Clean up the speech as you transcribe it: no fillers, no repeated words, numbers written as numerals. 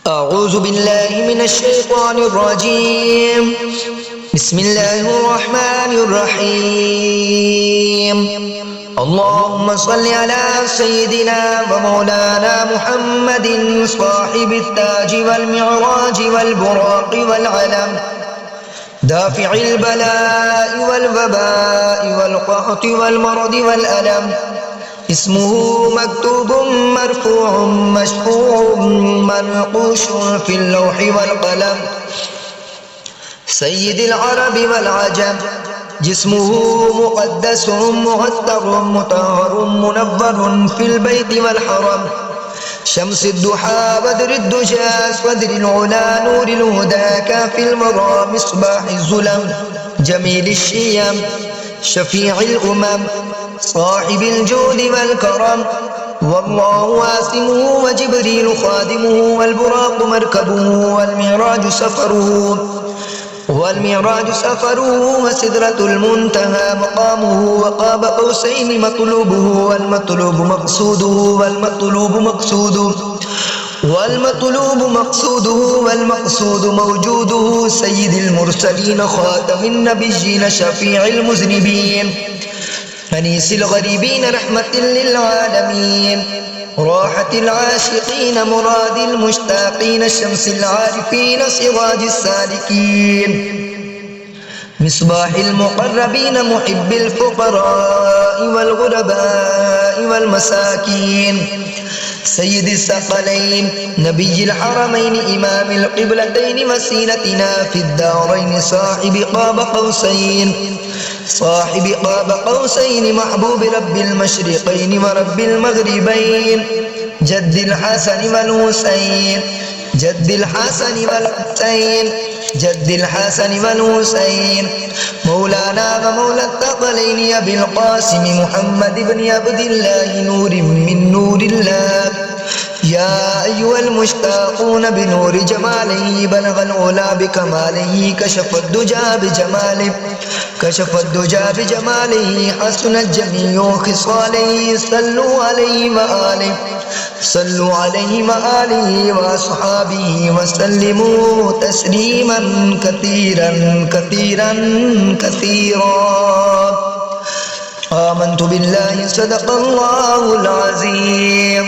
أعوذ بالله من الشيطان الرجيم. بسم الله الرحمن الرحيم. اللهم صل على سيدنا ومولانا محمد صاحب التاج والمعراج والبراق والعلم، دافع البلاء والوباء والقحط والمرض والألم. اسمه مكتوب مرفوع مشفوع منقوش في اللوح والقلم. سيد العرب والعجم، جسمه مقدس معطر مطهر منور في البيت والحرم. شمس الضحى بدر الدجى صدر العلا نور الهدى كافي الورى مصباح الظلم. جميل الشيم شفيع الأمم صاحب الجود والكرم. والله واسمه وجبريل خادمه والبراق مركبه والمعراج سفره وسدرة المنتهى مقامه وقاب قوسين مطلوبه والمقصود موجوده. سيد المرسلين خاتم النبيين شفيع المذنبين أنيس الغريبين رحمة للعالمين. راحة العاشقين مراد المشتاقين شمس العارفين سراج السالكين. مصباح المقربين محب الفقراء والغرباء والمساكين. سيد الثقلين نبي الحرمين إمام القبلتين وسيلتنا في الدارين. صاحب قاب قوسين محبوب رب المشرقين ورب المغربين. جد الحسن والحسين مولانا ومولى الثقلين أبي القاسم محمد بن عبد الله نور من نور الله. يا أيها المشتاقون بنور جماله بلغ العلا بكماله كشف الدجى بجماله حسنت جميع خصاله. صلوا عليه وآله وأصحابه وسلموا تسليما كثيرا. آمنت بالله صدق الله العظيم.